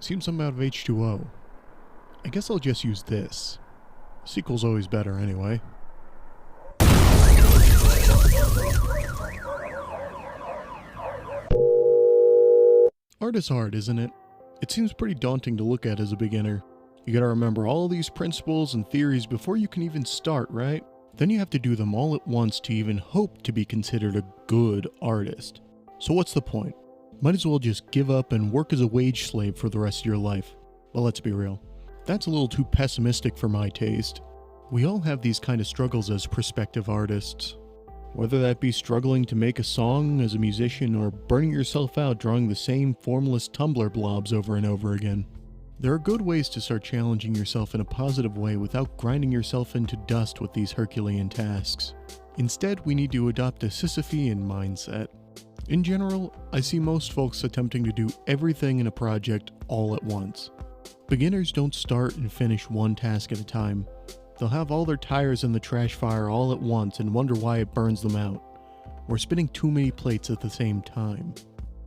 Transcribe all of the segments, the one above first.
Seems I'm out of H2O. I guess I'll just use this. Sequel's always better anyway. Art is hard, isn't it? It seems pretty daunting to look at as a beginner. You gotta remember all these principles and theories before you can even start, right? Then you have to do them all at once to even hope to be considered a good artist. So what's the point? Might as well just give up and work as a wage slave for the rest of your life. Well, let's be real. That's a little too pessimistic for my taste. We all have these kind of struggles as prospective artists. Whether that be struggling to make a song as a musician or burning yourself out drawing the same formless Tumblr blobs over and over again. There are good ways to start challenging yourself in a positive way without grinding yourself into dust with these Herculean tasks. Instead, we need to adopt a Sisyphean mindset. In general, I see most folks attempting to do everything in a project all at once. Beginners don't start and finish one task at a time. They'll have all their tires in the trash fire all at once and wonder why it burns them out. We're spinning too many plates at the same time.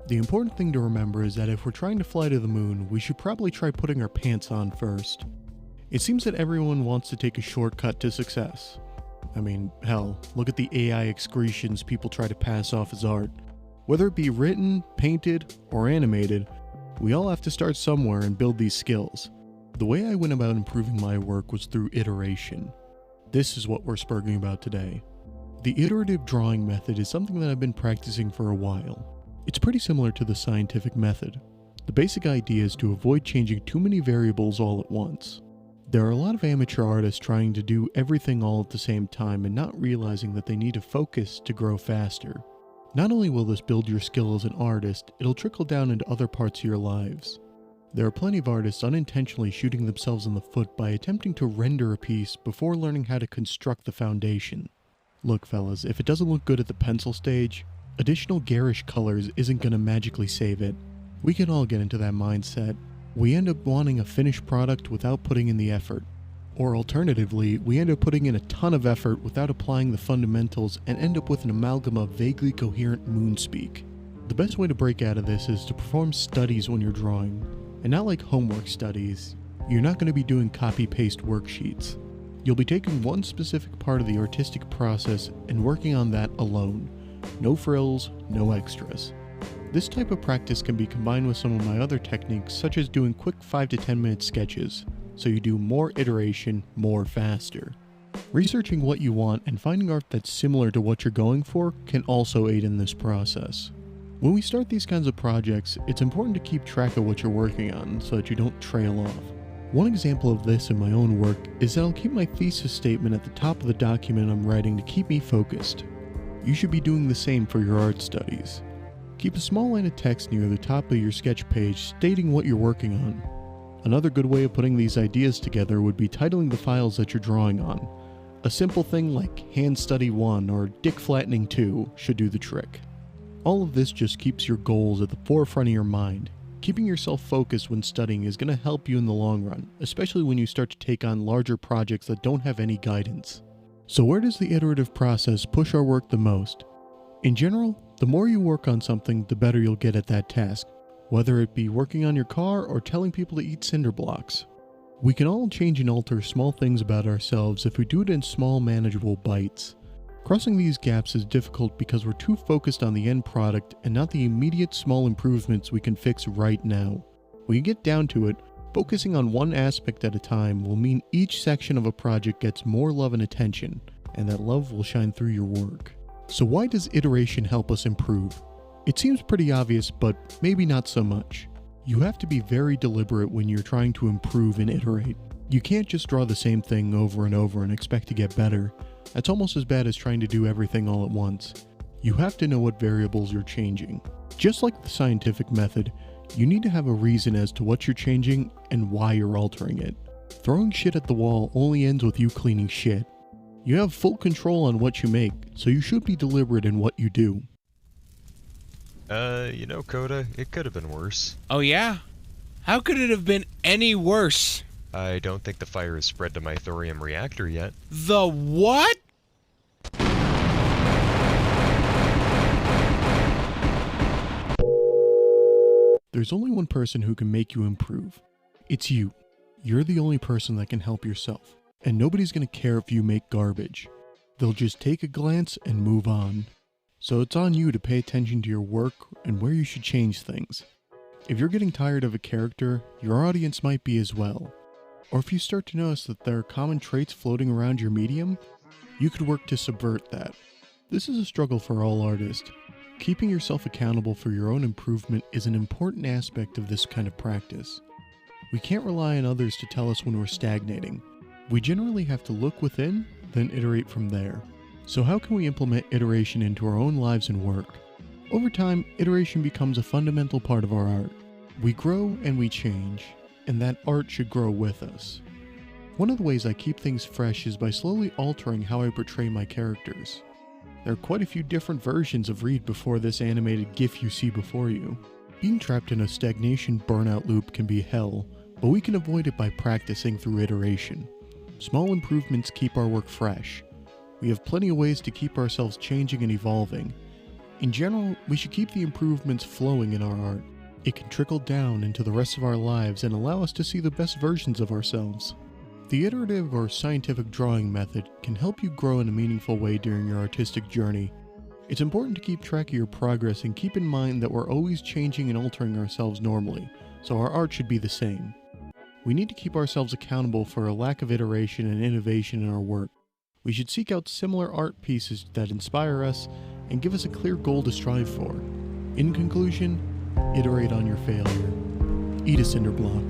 The important thing to remember is that if we're trying to fly to the moon, we should probably try putting our pants on first. It seems that everyone wants to take a shortcut to success. I mean, hell, look at the AI excretions people try to pass off as art. Whether it be written, painted, or animated, we all have to start somewhere and build these skills. The way I went about improving my work was through iteration. This is what we're speaking about today. The iterative drawing method is something that I've been practicing for a while. It's pretty similar to the scientific method. The basic idea is to avoid changing too many variables all at once. There are a lot of amateur artists trying to do everything all at the same time and not realizing that they need to focus to grow faster. Not only will this build your skill as an artist, it'll trickle down into other parts of your lives. There are plenty of artists unintentionally shooting themselves in the foot by attempting to render a piece before learning how to construct the foundation. Look fellas, if it doesn't look good at the pencil stage, additional garish colors isn't gonna magically save it. We can all get into that mindset. We end up wanting a finished product without putting in the effort. Or alternatively, we end up putting in a ton of effort without applying the fundamentals and end up with an amalgam of vaguely coherent moonspeak. The best way to break out of this is to perform studies when you're drawing. And not like homework studies. You're not going to be doing copy-paste worksheets. You'll be taking one specific part of the artistic process and working on that alone. No frills, no extras. This type of practice can be combined with some of my other techniques, such as doing quick 5 to 10 minute sketches, so you do more iteration, more faster. Researching what you want and finding art that's similar to what you're going for can also aid in this process. When we start these kinds of projects, it's important to keep track of what you're working on so that you don't trail off. One example of this in my own work is that I'll keep my thesis statement at the top of the document I'm writing to keep me focused. You should be doing the same for your art studies. Keep a small line of text near the top of your sketch page stating what you're working on. Another good way of putting these ideas together would be titling the files that you're drawing on. A simple thing like Hand Study 1 or Dick Flattening 2 should do the trick. All of this just keeps your goals at the forefront of your mind. Keeping yourself focused when studying is going to help you in the long run, especially when you start to take on larger projects that don't have any guidance. So where does the iterative process push our work the most? In general, the more you work on something, the better you'll get at that task, whether it be working on your car or telling people to eat cinder blocks. We can all change and alter small things about ourselves if we do it in small, manageable bites. Crossing these gaps is difficult because we're too focused on the end product and not the immediate small improvements we can fix right now. When you get down to it, focusing on one aspect at a time will mean each section of a project gets more love and attention, and that love will shine through your work. So why does iteration help us improve? It seems pretty obvious, but maybe not so much. You have to be very deliberate when you're trying to improve and iterate. You can't just draw the same thing over and over and expect to get better. That's almost as bad as trying to do everything all at once. You have to know what variables you're changing. Just like the scientific method, you need to have a reason as to what you're changing and why you're altering it. Throwing shit at the wall only ends with you cleaning shit. You have full control on what you make, so you should be deliberate in what you do. Coda, it could have been worse. Oh yeah? How could it have been any worse? I don't think the fire has spread to my thorium reactor yet. The what? There's only one person who can make you improve. It's you. You're the only person that can help yourself. And nobody's going to care if you make garbage. They'll just take a glance and move on. So it's on you to pay attention to your work and where you should change things. If you're getting tired of a character, your audience might be as well. Or if you start to notice that there are common traits floating around your medium, you could work to subvert that. This is a struggle for all artists. Keeping yourself accountable for your own improvement is an important aspect of this kind of practice. We can't rely on others to tell us when we're stagnating. We generally have to look within, then iterate from there. So how can we implement iteration into our own lives and work? Over time, iteration becomes a fundamental part of our art. We grow and we change, and that art should grow with us. One of the ways I keep things fresh is by slowly altering how I portray my characters. There are quite a few different versions of Reed before this animated GIF you see before you. Being trapped in a stagnation burnout loop can be hell, but we can avoid it by practicing through iteration. Small improvements keep our work fresh. We have plenty of ways to keep ourselves changing and evolving. In general, we should keep the improvements flowing in our art. It can trickle down into the rest of our lives and allow us to see the best versions of ourselves. The iterative or scientific drawing method can help you grow in a meaningful way during your artistic journey. It's important to keep track of your progress and keep in mind that we're always changing and altering ourselves normally, so our art should be the same. We need to keep ourselves accountable for a lack of iteration and innovation in our work. We should seek out similar art pieces that inspire us and give us a clear goal to strive for. In conclusion, iterate on your failure. Eat a cinder block.